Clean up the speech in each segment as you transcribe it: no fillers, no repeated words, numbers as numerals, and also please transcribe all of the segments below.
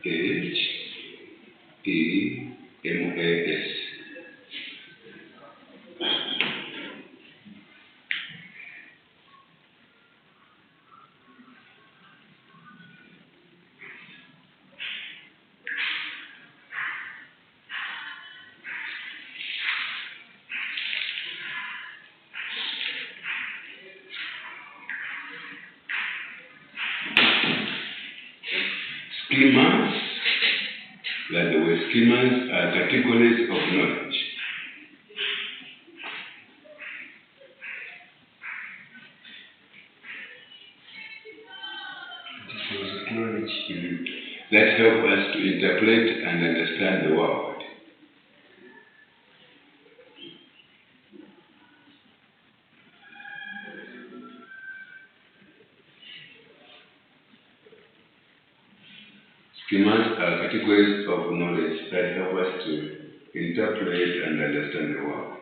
Schemas. Schemas, like the word schemas, are categories of knowledge. That help us to interpret and understand the world. Schemas are categories of knowledge that help us to interpret and understand the world.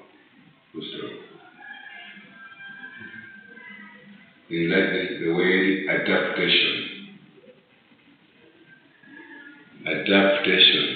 In like this, the word adaptation. Adaptation.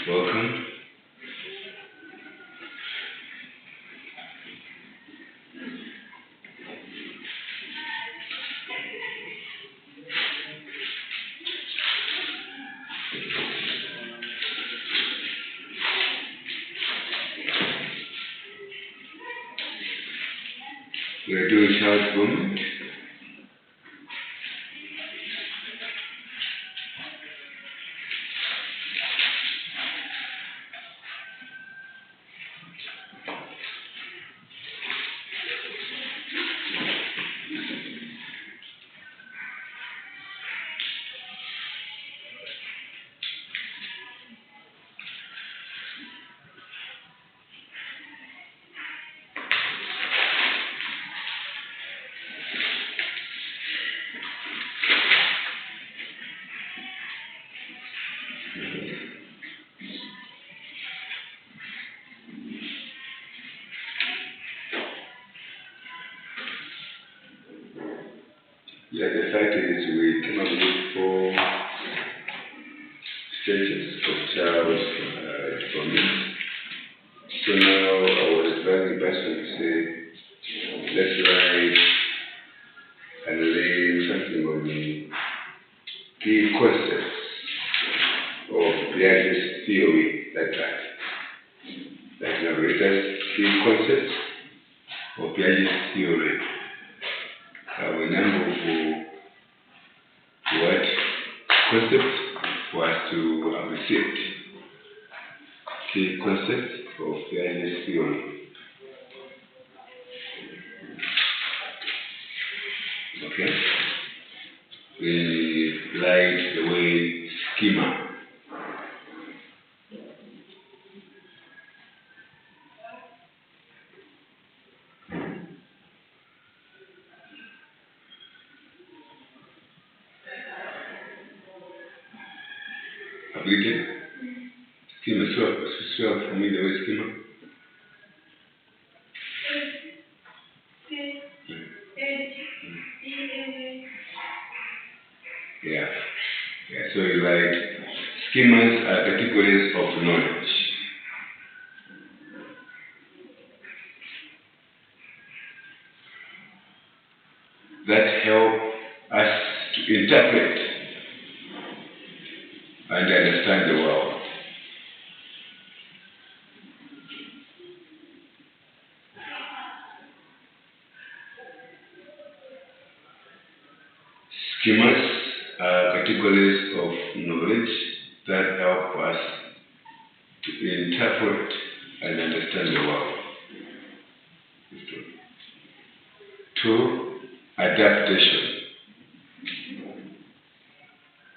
Welcome. We are doing shout moment. Yeah, the fact is we came up with 4 stages of child development. So now I was advising the person to say, let's write and lay something on the key concepts of Piaget's theory, like narrators' key concepts of Piaget's theory. Our number for what concept was to appreciate key concepts of Piaget's theory. Okay? We like the way schema. Ability? Schema, so for me the way schema. Yeah. So you like schemas are categories of knowledge. That help us to interpret and understand the world. Schemas are categories of knowledge that help us to interpret and understand the world. 2, adaptation.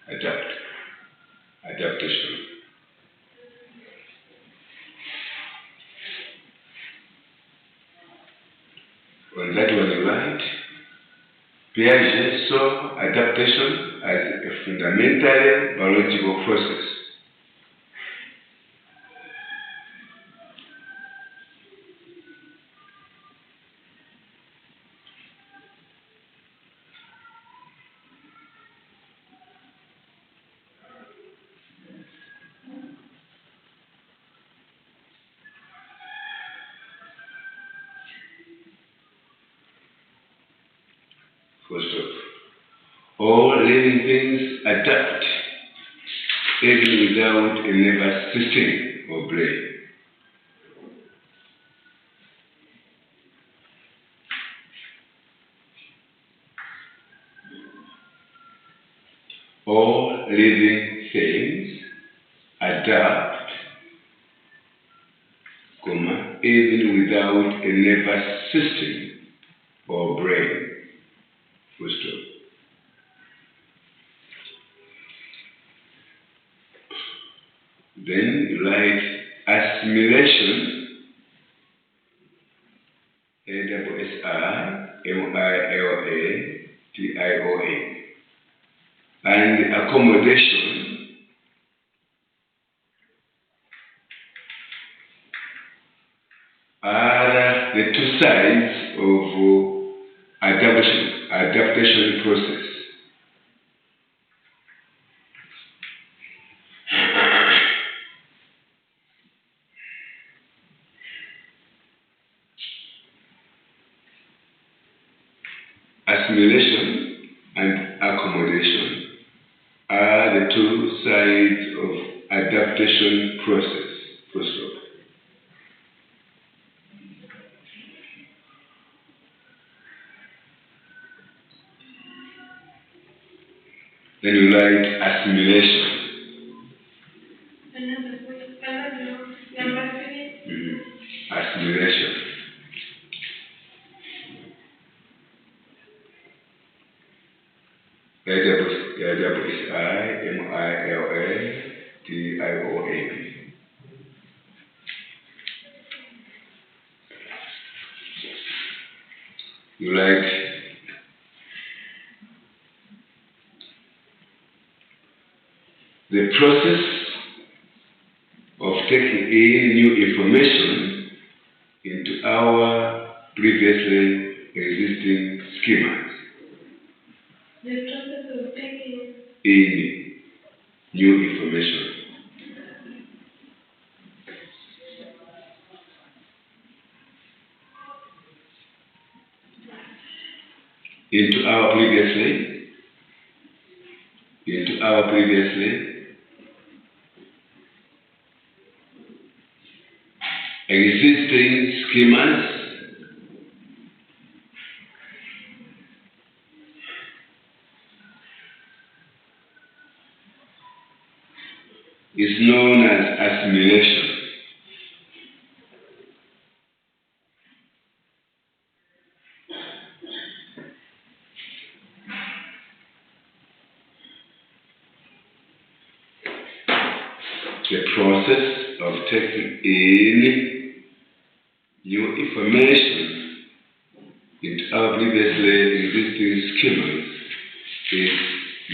Adaptation. adaptation. On that one you write, Piaget saw adaptation as a fundamentally biological process. First off, all living things adapt, even without a nervous system or brain. All living things adapt, even without a nervous system or brain. Full stop. Then you write assimilation, ASSIMILATION, and accommodation, are the two sides of adaptation process. Assimilation and accommodation are the two sides of adaptation process. Full stop. Then you write assimilation. Assimilation. ASSIMILATION. You write the process of taking in new information into our previously existing schemas. The process of taking in new information into our previously existing schemas is known as assimilation. The process of taking in new information into our previously existing schemas is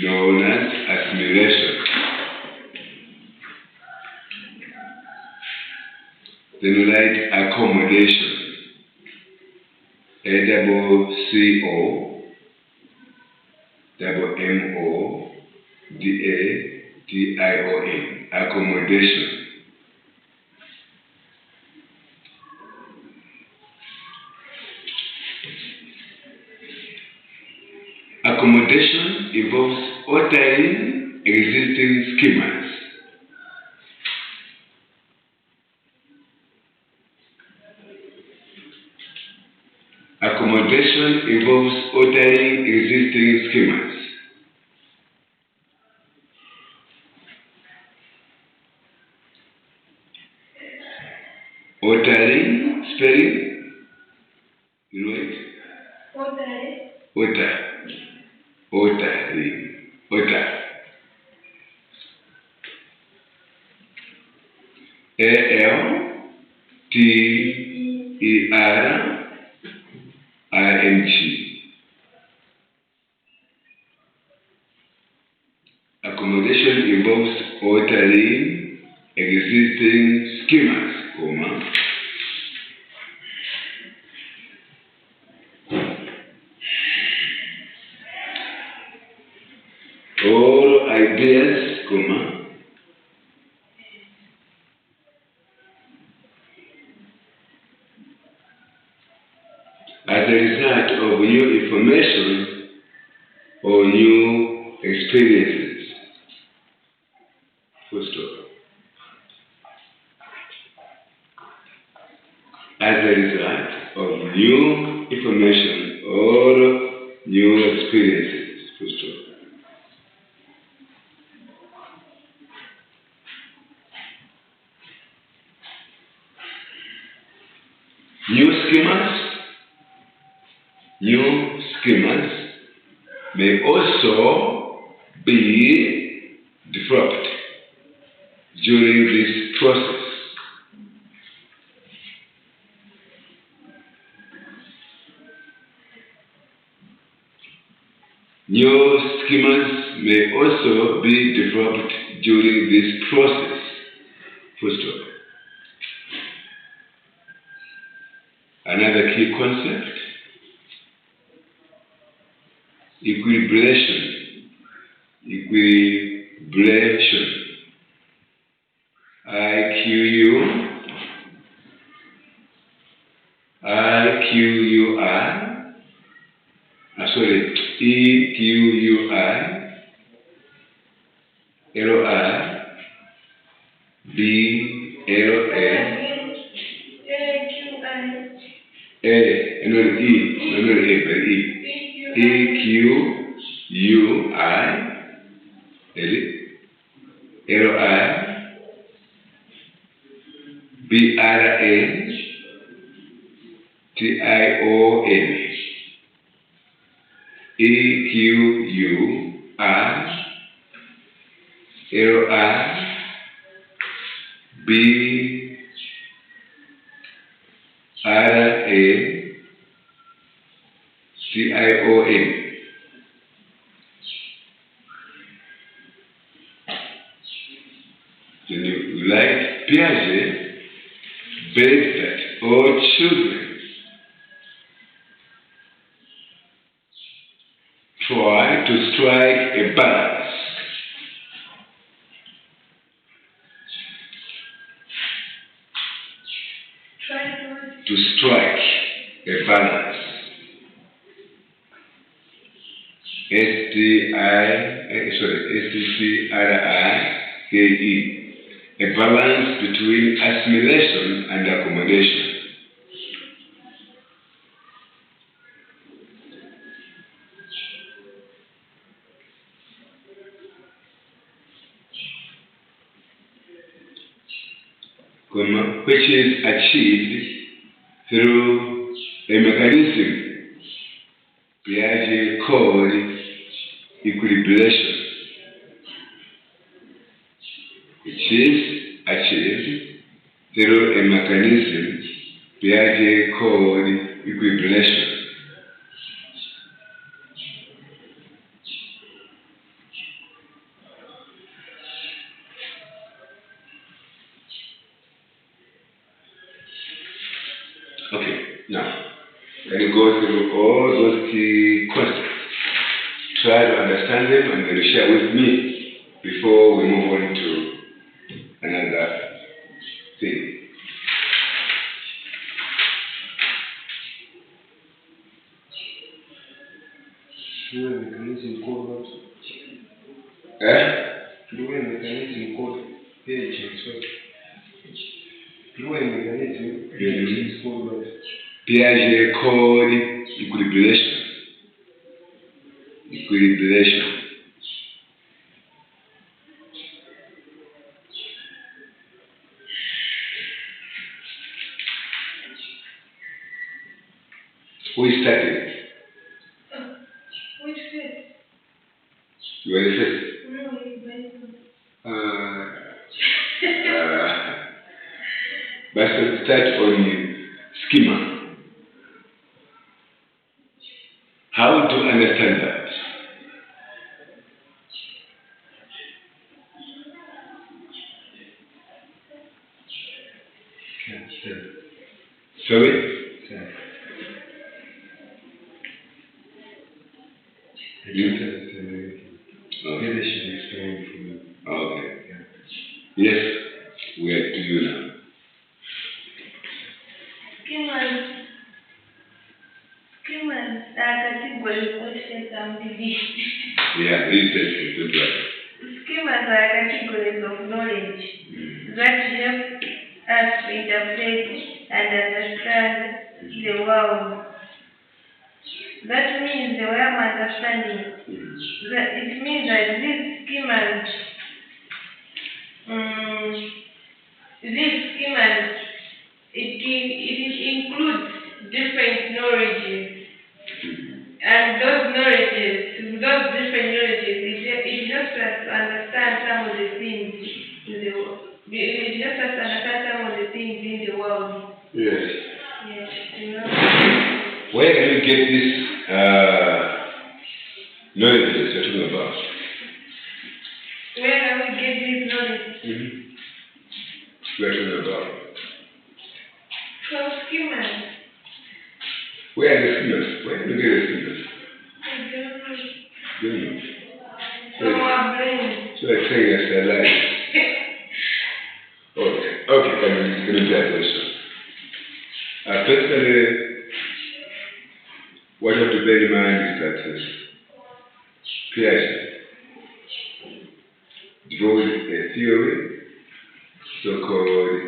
known as assimilation. Then we write accommodation. ACCOMMODATION. Accommodation. Accommodation involves altering existing schemas. Accommodation involves altering existing schemas. Altering, spelling, you know it? Altering. Alter. A-L-T-E-R-I-N-G. Accommodation involves altering existing schemas, or ideas, as a result of new information or new experiences. Full stop. As a result of new information or new experiences. Full stop. New schemas may also be developed during this process. New schemas may also be developed during this process. Full stop. Another key concept: equilibration. Piaget believes that all children try to strike a balance. To strike a balance. S-T-C-R-I-K-E. A balance between assimilation and accommodation. Which is achieved through a mechanism Piaget called equilibration. Which is achieved through a mechanism Piaget called equilibration. Okay, now, can you go through all those key concepts? Try to understand them and then share with me before we move on to another thing. Through a mechanism called what? Through a mechanism called Piaget. Through a mechanism Piaget called what? Piaget called equilibration. Who started? Which first? You are the first. No, it's very good. But let's start on schema. How to understand that? Sorry? Okay. Yes, we are to you now. Schemas are categories of activities. Yeah, this is good right. Schemas are categories of knowledge that help us interpret and understand the world. That means the way I'm understanding. It means that these schemas, it includes different knowledges, and those different knowledges, it helps us to understand some of the things in the world. It helps us to understand some of the things in the world. Yes. Yes, you know. Where can you get this knowledge that you're talking about? Where can we get this knowledge? We're talking about. From schemas. Where are the schemas? Where can you get the schemas? I don't know. Don't know. From our brain. So I'm saying that's a lie. Okay, can you that question? Firstly, what you have to bear in mind is that PIC developed a theory, so-called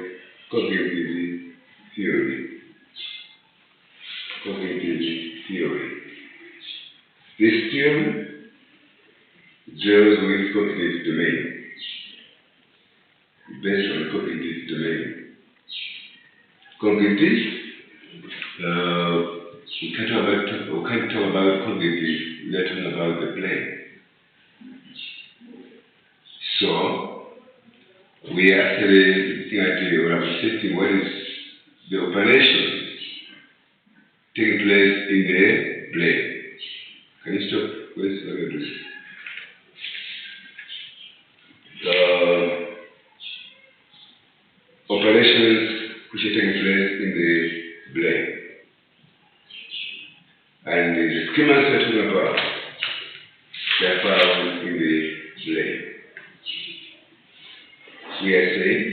cognitive theory. Cognitive theory. This theory deals with cognitive domain, based on cognitive domain. Cognitive, we can't talk about cognitive, we're talking about the brain. So, we are actually looking at or appreciating what is the operation taking place in the brain. Can you stop? Where's what are you doing? Operations which are taking place in the brain. And the schemas we're talking about, they are found in the brain. We are saying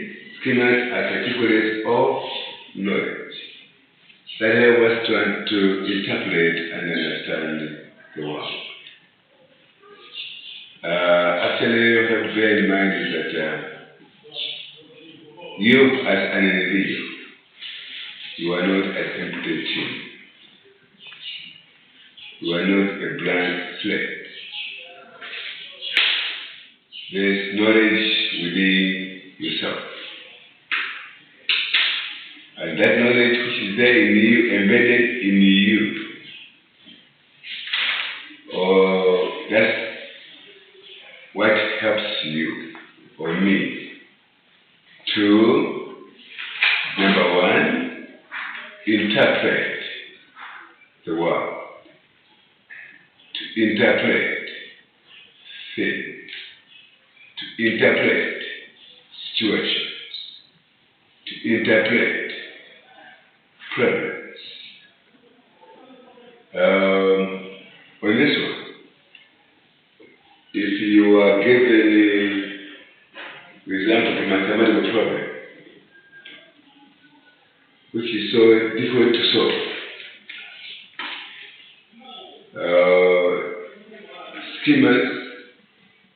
schemas are categories of knowledge that help us to interpret and understand the world. Actually, what you have to bear in mind is that you as an individual, you are not an empty tin. You are not a blank slate. There is knowledge within yourself. And that knowledge which is there in you, embedded in you, that's what helps you or me to, number one, interpret the world, to interpret things, to interpret situations, to interpret problems. On this one, if you are given, for example, a mathematical problem, which is so difficult to solve, schemas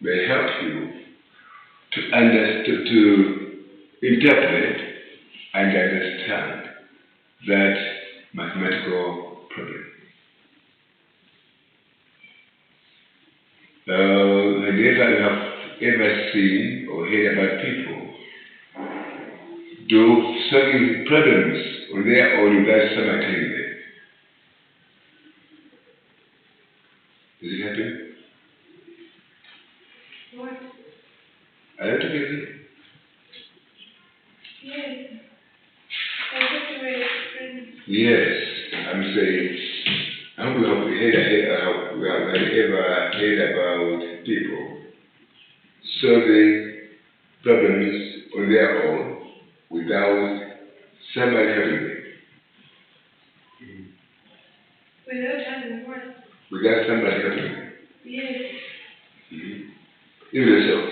may help you to understand, to interpret and understand that mathematical problem. Whenever you have ever seen or heard about people do solving problems on their own without someone telling them. Does it happen? What? Are you talking? Yes. Yes, I'm saying, I hope we have ever heard about people solving problems on their own without somebody helping them. Without having what? Without somebody helping them. Yes. Mm-hmm. Even yourself.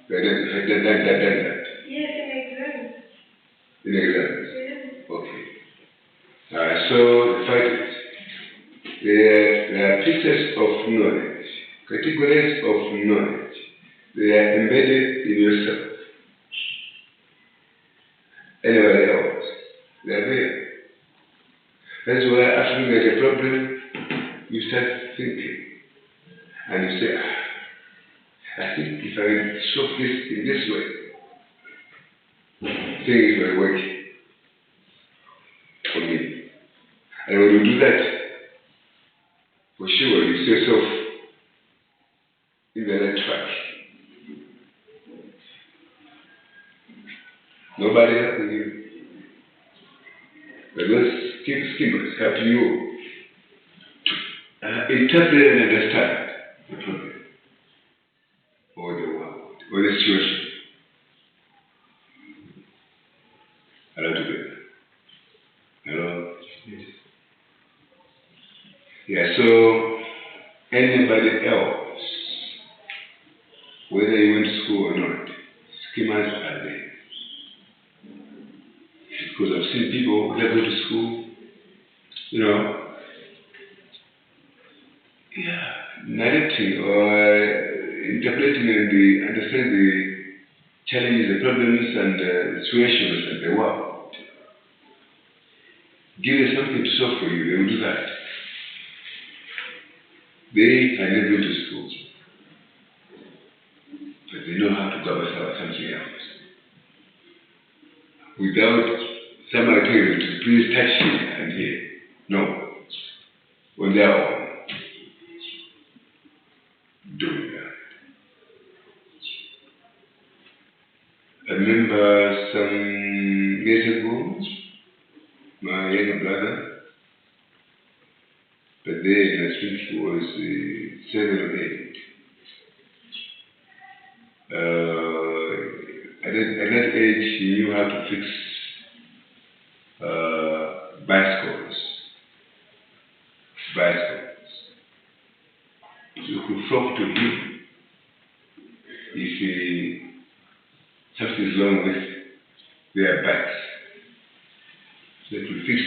Done that. Yes, in exams. In exams. Yes. Okay. So the fact is, there are pieces of knowledge, categories of knowledge. They are embedded in yourself. Anybody else, they are there. That's why after you get a problem, you start thinking. And you say, I think if I solve this in this way, things will work for me. And when you do that, for sure you see yourself in the right track. Nobody helping you. But those schemers help you to interpret and understand the problem or the world or the situation. Hello together. Hello? Yes. Yeah, so anybody else, whether you went to school or not, schemers are there. Because I've seen people that go to school, narrating or interpreting and understand the challenges, the problems and the situations and the world. Give them something to solve for you, they will do that. They are never been to school, but they know how to go about something else. Without somebody telling them to please touch here and here. No. On their own. Doing that. I remember some years ago, my younger brother, but then I think he was 7 or 8. At that age, he knew how to fix bicycles. You could talk to him if something is wrong with their bikes. So he could fix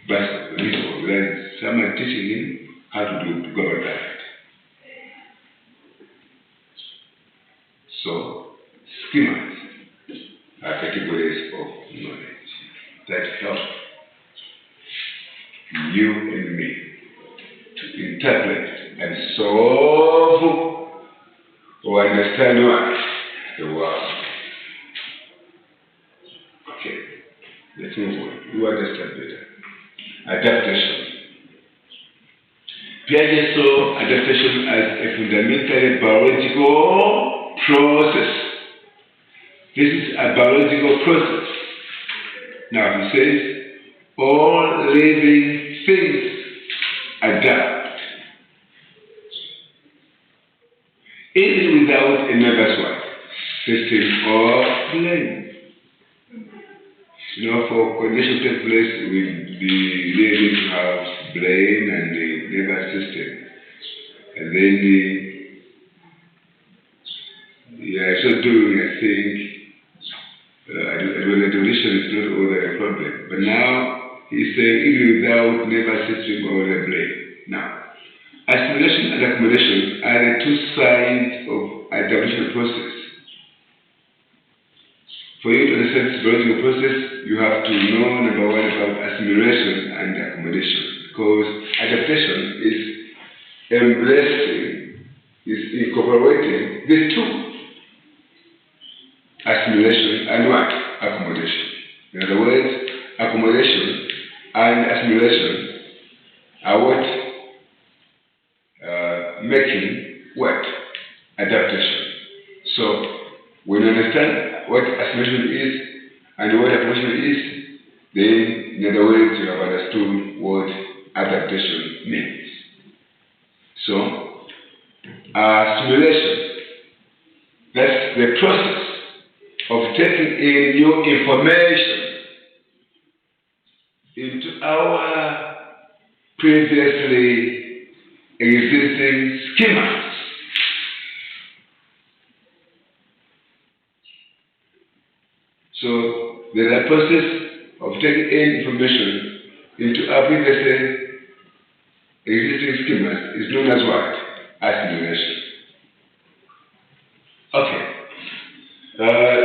bicycles. Then someone teaching him how to go about that. So, schemas are categories of knowledge that help you and me to interpret and solve or understand what? The world. Okay, let's move on. You understand better. Adaptation. Piaget saw adaptation as a fundamentally biological process. This is a biological process. Now he says, all living things adapt. Even without a nervous what? System or brain. For condition to take place, we really need to have brain and the nervous system. And then so doing, I think, adulation is not all that a problem. But now, he's saying even without nervous system or the brain. Now, assimilation and accommodation are the two sides of adaptation process. For you to understand this biological process, you have to know, number one, about assimilation and accommodation. Because adaptation is embracing, is incorporating the two. Assimilation and what? Accommodation. In other words, accommodation and assimilation are what? Making what? Adaptation. So, when you understand what assimilation is and what approximation is, then in other words, you have understood what adaptation means. So, simulation, that's the process of taking in new information into our previously existing schemas. So, the process of taking in information into our previously existing schemas is known as what? Assimilation. Okay.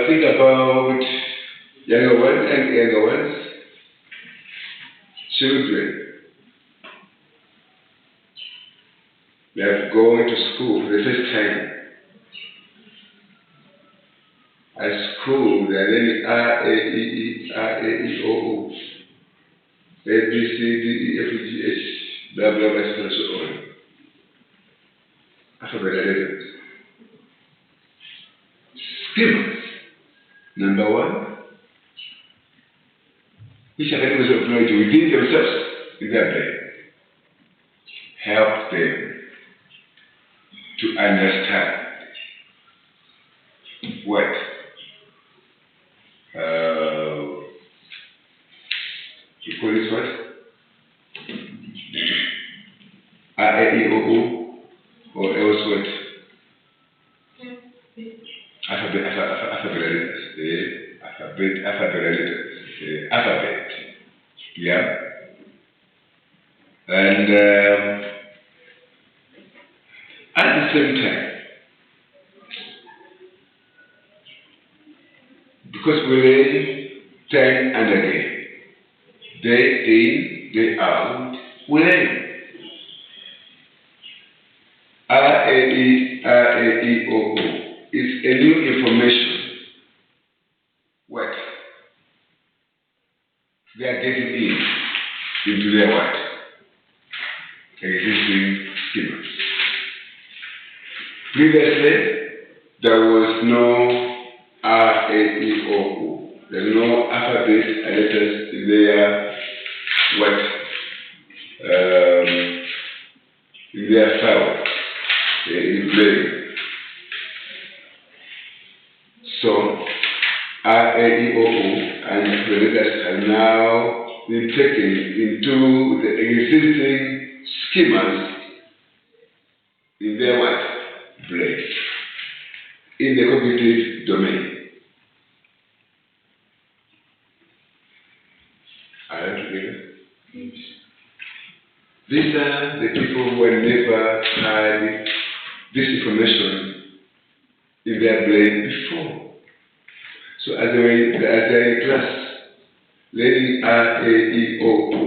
Think about younger ones and younger ones. Children. They have gone to school for the first time. At school, they are learning R, A, E, E, R, A, E, O, O, A, B, C, D, E, F, G, H, blah, blah, blah, and so on. Alphabet letters. Schemas. Number one, which are able to apply to within themselves in their brain. Help them to understand what you call this what? R, A, E, O, O, or else what? Alphabet letters. Alphabet letters. Alphabet. Yeah. And at the same time, because we learn time and again, day in, day out, we learn. R, A, E, O, O. It's a new information. What? They are getting into their what? Existing schemas. Previously, there was no R, A, E, O, O. There's no alphabet letters in their what? In their file, in brain. So, R, A, E, O, O, and the letters have now been taken into the existing schemas in their what? Brain. In the cognitive domain. Are you together? Yes. These are the people who have never had this information in their brain before. So as they're in class, learning R, A, E, O, O,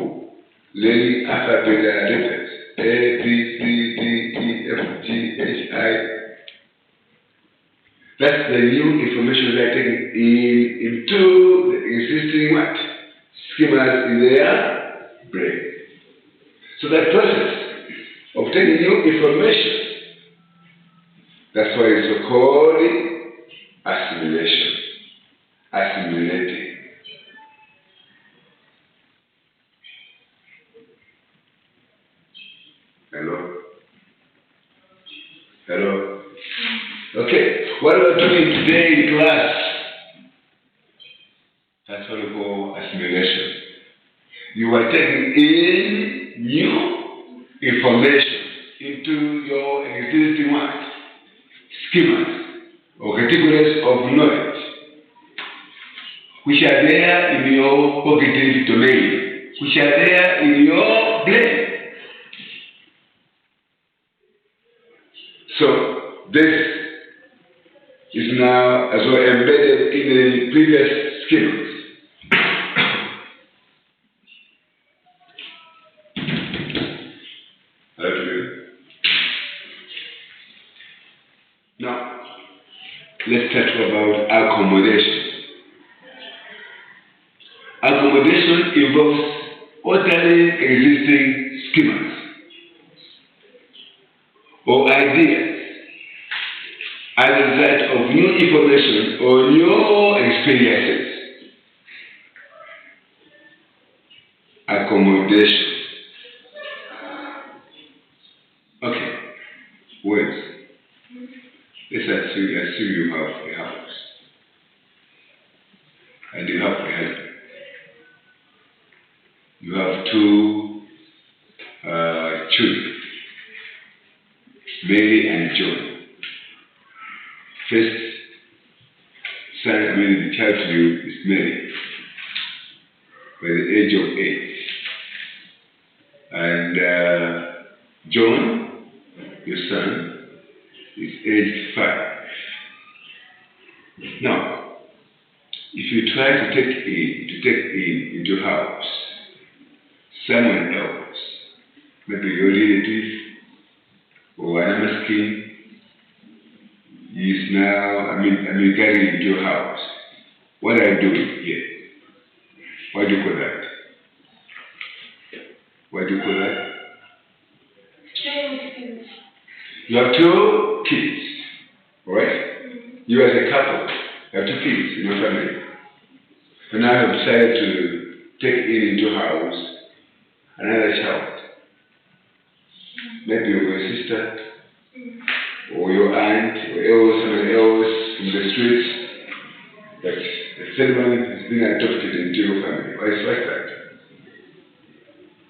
learning alphabet letters, A, B, C, D, E, F, G, H, I. That's the new information they're taking into the existing what? Schemas in their brain. So that process of taking new information, that's why it's so called assimilation. Assimilating. Hello? Hello? Okay, what we're doing today in class, that's what we call assimilation. You are taking in new information into your existing what? Schemas or categories of knowledge, which are there in your cognitive domain, which are there in your brain. So, this is now as well embedded in the previous schemas. Now, let's talk about accommodation. Accommodation involves altering existing schemas or ideas as a result of new information or new experiences. accommodation. Okay, words. Let's assume you have a house and you have a husband. You have two children, Mary and John. First son, the child to you is Mary, by the age of 8. And John, your son, is aged 5. Now, if you try to take in into your house someone else, maybe your relative or another skin, is now, getting into your house. What are you doing here? What do you call that? What do you call that? You have 2 kids, alright? You as a couple have 2 kids in your family. So now you have decided to take into your house another child. Maybe your sister, or your aunt, or someone else in the streets, but the ceremony has been adopted into your family. Why is like that?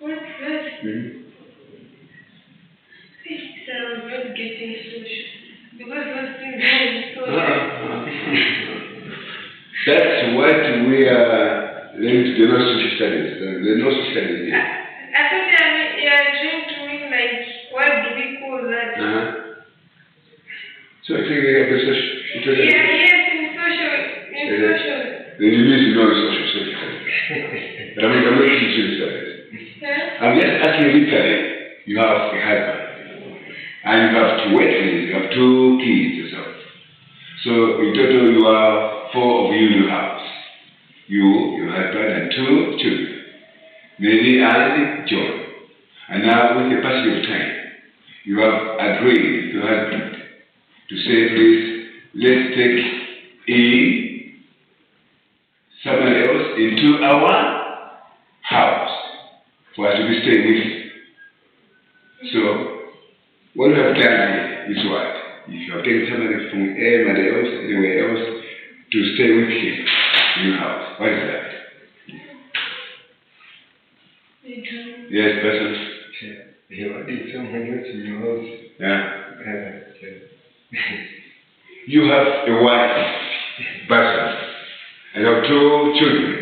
What's that? So I'm not getting social. Because those things are social. That's what we are learning to the social studies. The no social studies here. I thought you are trying to mean like, what do we call that? So I think we have the social. Yes, in social. Then you need to know the social studies. But I'm not teaching studies. I'm just asking literally, you have a husband, and you have 2 weddings, you have 2 kids yourself. So in total you are 4 of you in your house. You, your husband, and 2 children, Mary and John. And now with the passage of time, you have agreed with your husband to say, please, let's take in someone else into our house for us to be staying with you. So, what you have done here is what? If you have taken somebody from anywhere else, to stay with him in your house, what is that? Yes, person. You wanted someone else in your house. Yeah. You have a wife, person, and you have 2 children.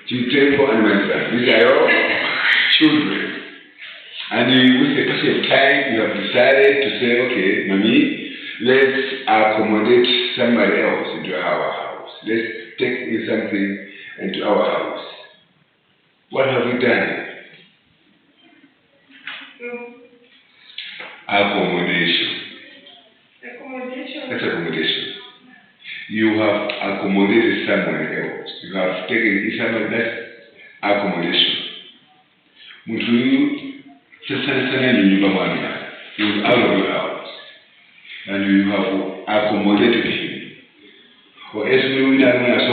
Chimtempo and Mansa. These are your children. And with the passage of time, you have decided to say, okay, Mommy, let's accommodate somebody else into our house. Let's take in something into our house. What have we done? Accommodation. That's accommodation. You have accommodated someone else. You have taken in someone, that's accommodation. Mutu is out of your house, and you have accommodated him. Or as we know,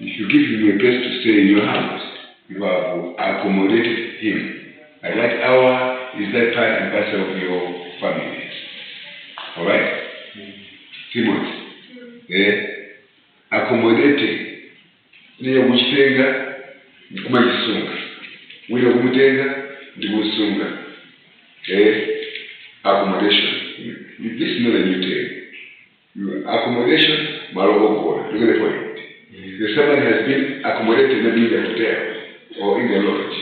if you give him a place to stay in your house, you have accommodated him. And that hour is that part and parcel of your family. Alright? Timothy. Accommodating. Niyo kuchitenga, kumajisunga. Wile kumutenga, ndikusunga. Accommodation. This is not a new thing. Accommodation, Maroko. Look at the point. If someone has been accommodated maybe in the hotel or in the lodge,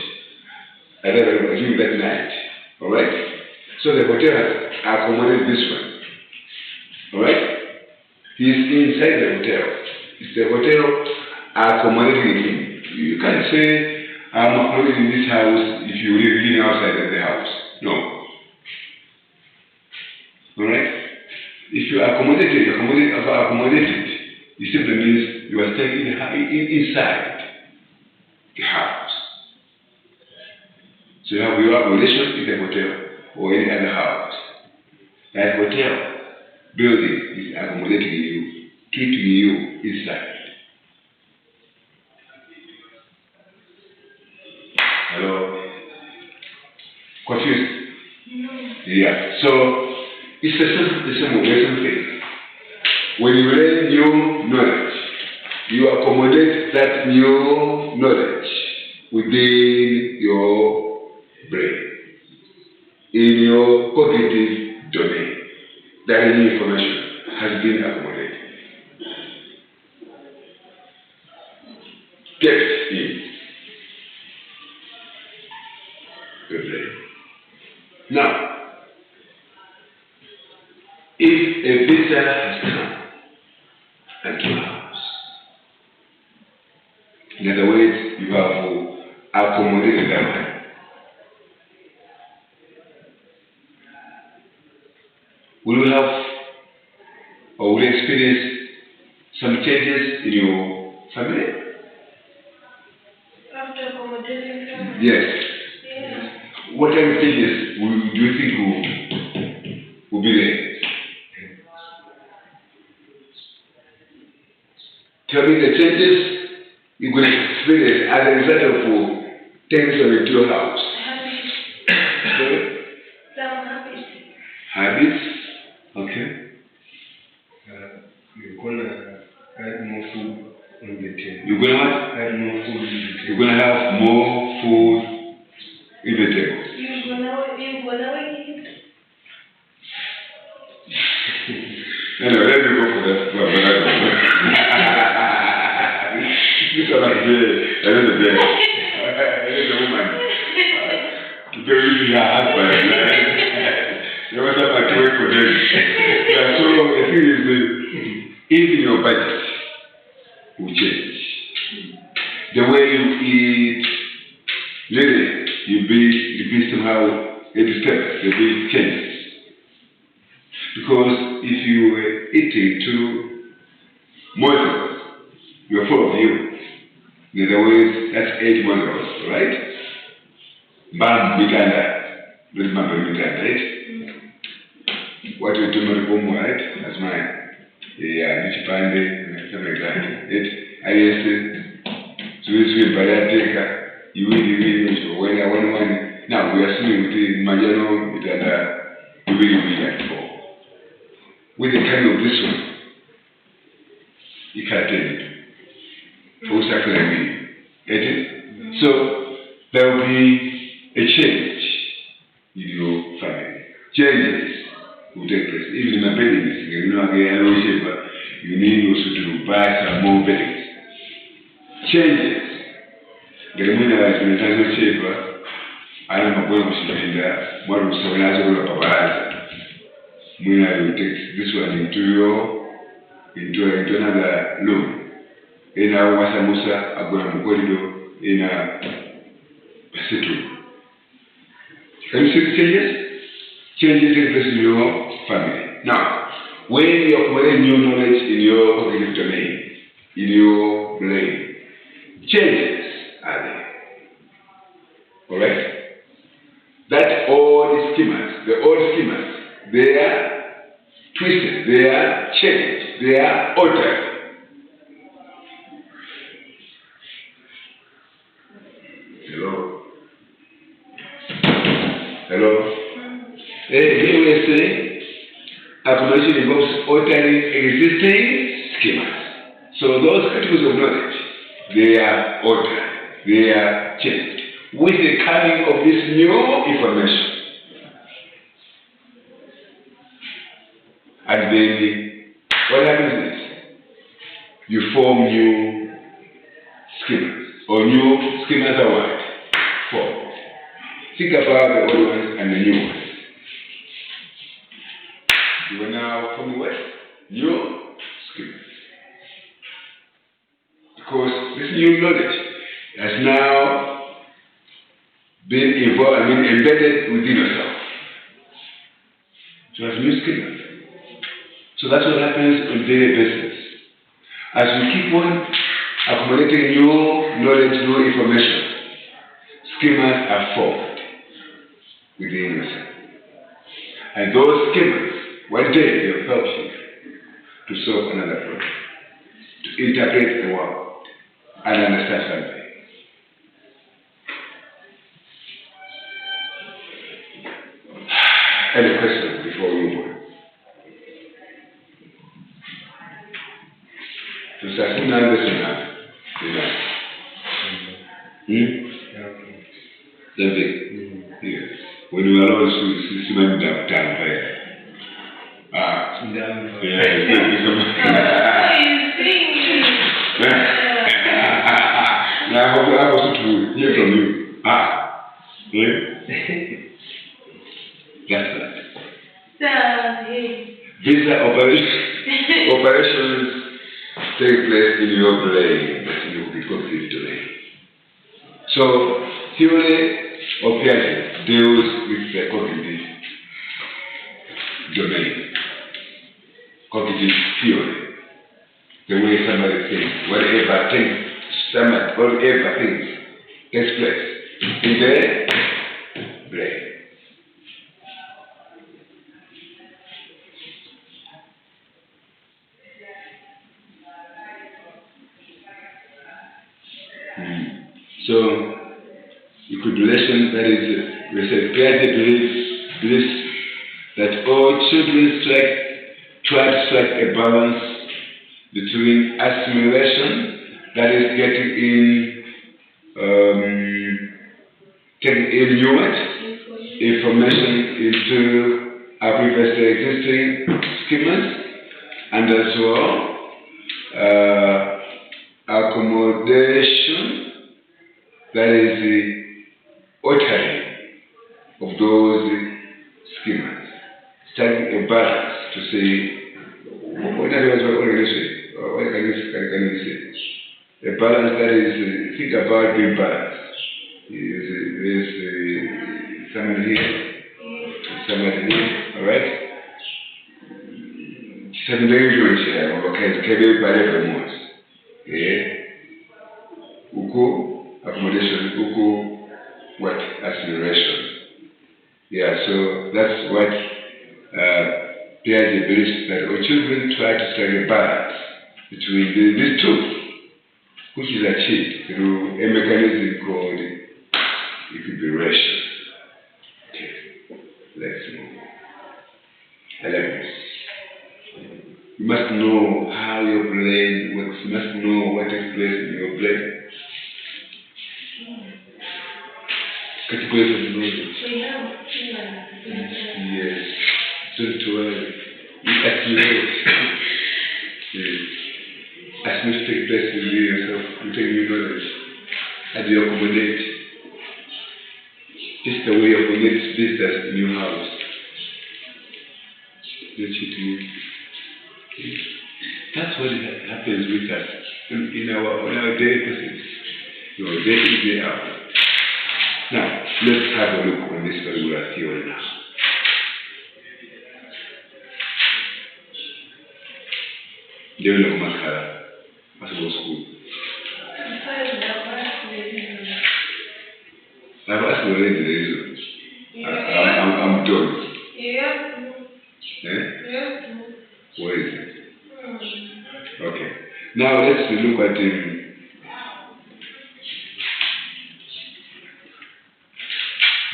and then during that night, alright? So the hotel has accommodated this one, alright? He is inside the hotel. It's the hotel accommodating him. You can't say, I'm accommodated in this house if you live living outside of the house. No. Alright? If you accommodated, it simply means you are staying inside the house. So you have your accommodation in the hotel or any other house. That hotel building is accommodating you keeping you inside. Hello? Confused? No. Yeah. So it's the same thing. When you learn new knowledge, you accommodate that new knowledge within your brain, in your cognitive domain. That new information has been accommodated. Kept in the brain. Now, if a visitor has come into your house, in other words, you have accommodated that one. Will you have or will you experience some changes in your family? After accommodating family? Yes. Yeah. What kind of changes do you think will be there? Tell me the changes you're going to experience as a result of taking some into your house. Habits. Some habits. Habits? Okay. You're gonna add more food on the table. You're going to Add more food on the table. You're going to have more food in the table. You're gonna eat. Anyway, let me go for that. Well, when I go. This is like the end of the day. The woman. Very easy, her husband. You always have to wait for them. Yeah, so the thing is, even your budget will change. The way you eat, really, you'll be somehow a disturbance. There'll be changes. Because if you were eating too modules, you're full of you. In other words, that's 8 modules, right? Bam, Biganda. This is my Biganda, right? What you do not home, right? That's mine. Yeah, you find it, something like that. I used to swim by that taker. You really, when I went one. Now we are swimming with Majano, you really like for. With the kind of this one, you can't tell it. For something like me. Get it? So, there will be a change in your family. Changes will take place. Even in my beddings, you need also to buy some more beddings. Changes. The remuneration is in the shape. I am a boy who's in there. What was so nice about Papa? When I will take this one into another room. In our Wasamusa, Aguamukorido, in a Pacific. Can you see the changes? Changes take place in your family. Now, when you acquire new knowledge in your cognitive domain, in your brain, changes are there. Alright? That old schemas, they are twisted, they are changed, they are altered. Hello? Here we are saying accommodation involves altering existing schemas. So those categories of knowledge, they are altered, they are changed with the coming of this new information. And then what happens is you form new schemas, or new schemas are what? Formed. Think about the old ones and the new ones. You are now forming what? New schemas. Because this new knowledge has now been embedded within yourself. So that's new schemas. So that's what happens on a daily basis. As we keep on accumulating new knowledge, new information, schemas are formed within yourself. And those schemas, one day, will help you to solve another problem. interpret the world and understand something. Any questions before we move on? To Sasuna and Yes. When you are alone, you might have time there. Now, I was to hear from you. That's right. These operations take place in your brain that you will be confused today. So, theory of Piaget deals with the cognitive domain, cognitive theory, the way somebody thinks, whatever things takes place in the brain. So, equilibration, that is, we say Piaget believes that all children try to strike a balance between assimilation, that is taking in new information into our previously existing schemas, and as well accommodation, that is the altering of those schemas, striking a balance to say, what can you say? A balance, that is, think about being balanced. There's somebody here, somebody here, alright? Secondary here, okay, by everyone. Uku, accommodation, uku, what? Acceleration. Yeah, so that's what Piaget believes, that our children try to strike a balance between these two, which is achieved through a mechanism called equilibration. Okay, let's move on. 11. You must know how your brain works. You must know what takes place in your brain. Categories of knowledge. Yes. Don't worry. You accelerate. Yes. As much take place in you yourself, you take new knowledge. And you accommodate. This is the way you accommodate business in your house. Don't you do? That's what happens with us in our daily business. Your day in, day out. Now, let's have a look on this particular theory now. Develop Makara, Possible School. I've asked already the reason. I'm told. Where is it? Okay. Now let's look at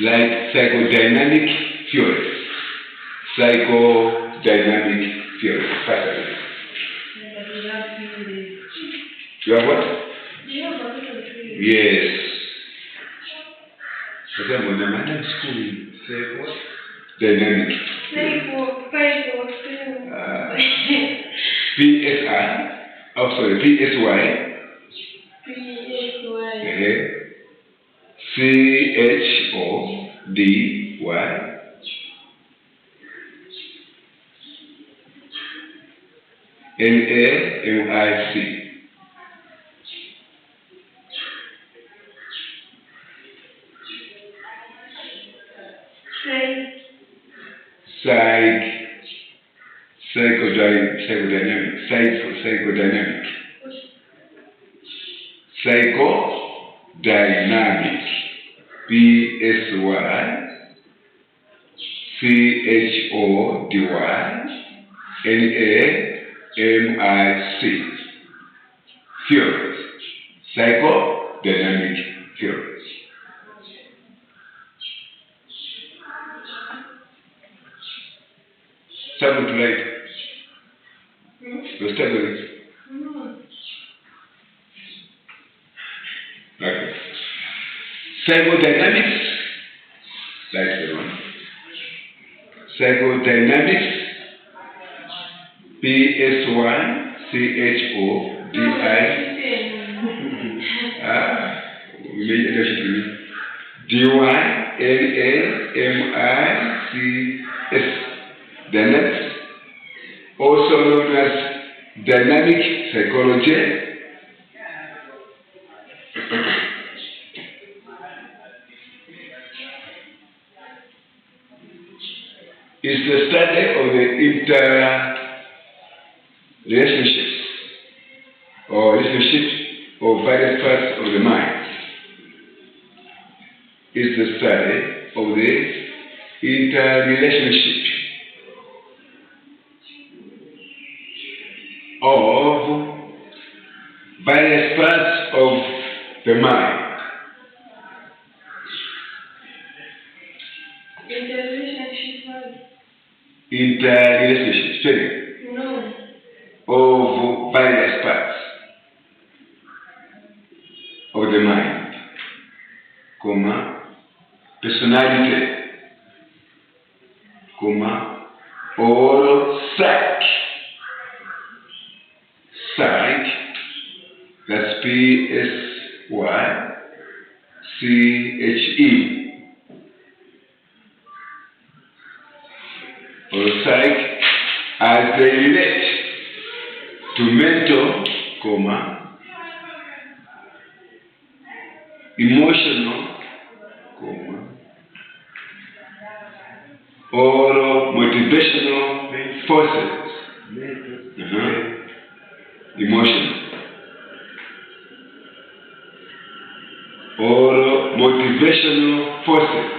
like psychodynamic theories. Psychodynamic theories. Fascinating. You have what? Yes. For example, when I'm in school, say what? Dynamic. PSI. Oh, sorry, PSY. CHODY. NAMIC. Psychodynamic. Psychodynamic. PSY CHODY NAMIC. theories. Psychodynamic theories. Something to write. You start with it. Okay. Psychodynamics. That's the one. Psychodynamics. DYNAMICS. Dynamics, also known as dynamic psychology. Is the study of the relationships or relationship of various parts of the mind. Is the study of the interrelationship of various parts of the mind. Interrelationship, spelling. No. Of various parts of the mind, comma, personality, comma, or psyche. Psyche, that's Psyche, or psyche, as they relate to mental, comma, emotional, comma, or motivational forces. Emotional or motivational forces.